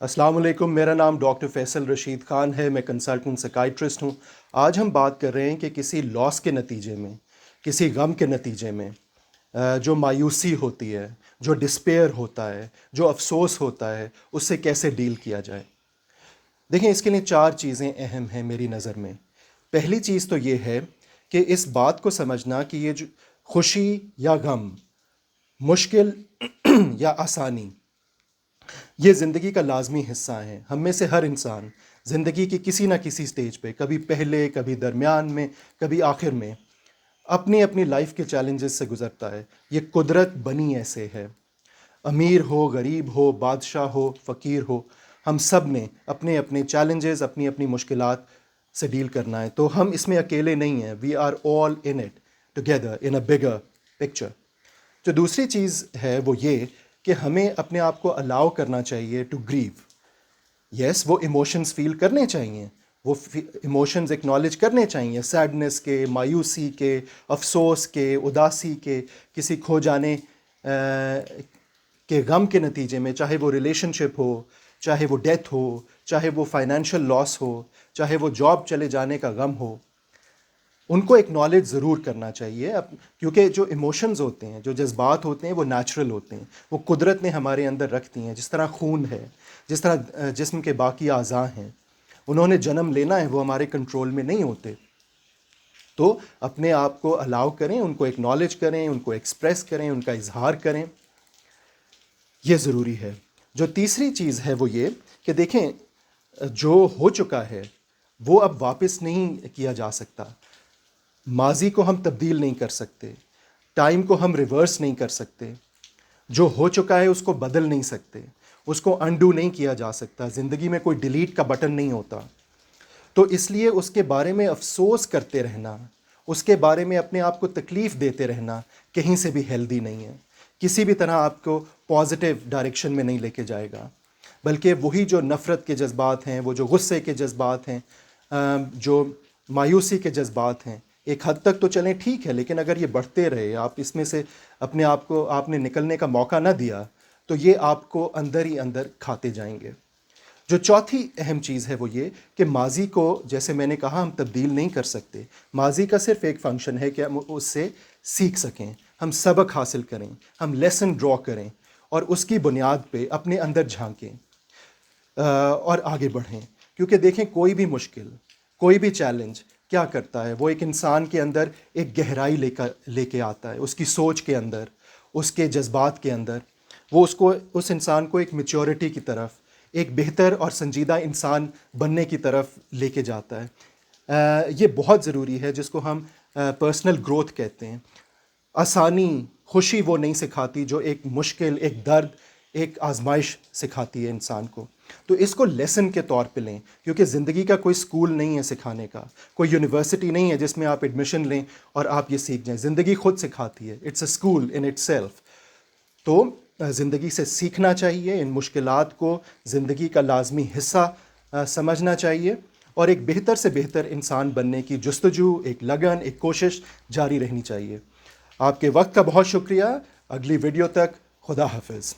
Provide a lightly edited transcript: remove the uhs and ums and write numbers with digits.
अस्सलाम वालेकुम। मेरा नाम डॉक्टर फैसल रशीद ख़ान है। मैं कंसल्टेंट साइकाइट्रिस्ट हूँ। आज हम बात कर रहे हैं कि किसी लॉस के नतीजे में, किसी गम के नतीजे में जो मायूसी होती है, जो डिस्पेयर होता है, जो अफसोस होता है, उससे कैसे डील किया जाए। देखें, इसके लिए 4 चीज़ें अहम हैं मेरी नज़र में। पहली चीज़ तो ये है कि इस बात को समझना कि ये जो खुशी या गम, मुश्किल या आसानी, ये ज़िंदगी का लाज़मी हिस्सा है। हम में से हर इंसान ज़िंदगी की किसी ना किसी स्टेज पे, कभी पहले, कभी दरमियान में, कभी आखिर में, अपनी अपनी लाइफ के चैलेंजेस से गुज़रता है। ये कुदरत बनी ऐसे है। अमीर हो, गरीब हो, बादशाह हो, फ़कीर हो, हम सब ने अपने अपने चैलेंजेस, अपनी अपनी मुश्किलात से डील करना है। तो हम इसमें अकेले नहीं हैं। We are all in it together in a bigger picture. जो दूसरी चीज़ है वो ये कि हमें अपने आप को अलाउ करना चाहिए टू ग्रीव। यस, वो इमोशंस फील करने चाहिए, वो इमोशंस एक्नॉलेज करने चाहिए, सैडनेस के, मायूसी के, अफसोस के, उदासी के, किसी खो जाने के गम के नतीजे में, चाहे वो रिलेशनशिप हो, चाहे वो डेथ हो, चाहे वो फाइनेंशियल लॉस हो, चाहे वो जॉब चले जाने का गम हो, उनको एक्नॉलेज ज़रूर करना चाहिए। क्योंकि जो इमोशंस होते हैं, जो जज्बात होते हैं, वो नेचुरल होते हैं, वो कुदरत ने हमारे अंदर रख दी हैं। जिस तरह खून है, जिस तरह जिस्म के बाकी आज़ा हैं, उन्होंने जन्म लेना है, वो हमारे कंट्रोल में नहीं होते। तो अपने आप को अलाउ करें, उनको एक्नॉलेज करें, उनको एक्सप्रेस करें, उनका इजहार करें, ये ज़रूरी है। जो तीसरी चीज़ है वो ये कि देखें, जो हो चुका है वो अब वापस नहीं किया जा सकता। माजी को हम तब्दील नहीं कर सकते, टाइम को हम रिवर्स नहीं कर सकते, जो हो चुका है उसको बदल नहीं सकते, उसको अनडू नहीं किया जा सकता। ज़िंदगी में कोई डिलीट का बटन नहीं होता। तो इसलिए उसके बारे में अफसोस करते रहना, उसके बारे में अपने आप को तकलीफ़ देते रहना कहीं से भी हेल्दी नहीं है। किसी भी तरह आपको पॉजिटिव डायरेक्शन में नहीं लेके जाएगा, बल्कि वही जो नफ़रत के जज्बात हैं, वो जो गुस्से के जज्बात हैं, जो मायूसी के जज्बात हैं, एक हद तक तो चलें ठीक है, लेकिन अगर ये बढ़ते रहे, आप इसमें से अपने आप को आपने निकलने का मौका ना दिया, तो ये आपको अंदर ही अंदर खाते जाएंगे। जो चौथी अहम चीज़ है वो ये कि माजी को, जैसे मैंने कहा, हम तब्दील नहीं कर सकते। माजी का सिर्फ एक फंक्शन है कि हम उससे सीख सकें, हम सबक हासिल करें, हम लेसन ड्रॉ करें और उसकी बुनियाद पे अपने अंदर झांकें और आगे बढ़ें। क्योंकि देखें, कोई भी मुश्किल, कोई भी चैलेंज क्या करता है, वो एक इंसान के अंदर एक गहराई लेके आता है, उसकी सोच के अंदर, उसके जज्बात के अंदर। वो उस इंसान को एक मैच्योरिटी की तरफ, एक बेहतर और संजीदा इंसान बनने की तरफ लेके जाता है। ये बहुत ज़रूरी है, जिसको हम पर्सनल ग्रोथ कहते हैं। आसानी, खुशी वो नहीं सिखाती जो एक मुश्किल, एक दर्द, एक आजमाइश सिखाती है इंसान को। तो इसको लेसन के तौर पे लें, क्योंकि ज़िंदगी का कोई स्कूल नहीं है सिखाने का, कोई यूनिवर्सिटी नहीं है जिसमें आप एडमिशन लें और आप ये सीख जाएं। ज़िंदगी खुद सिखाती है। It's a school in itself. तो ज़िंदगी से सीखना चाहिए, इन मुश्किलात को ज़िंदगी का लाजमी हिस्सा समझना चाहिए और एक बेहतर से बेहतर इंसान बनने की जुस्तजू, एक लगन, एक कोशिश जारी रहनी चाहिए। आपके वक्त का बहुत शुक्रिया। अगली वीडियो तक खुदा हाफिज़।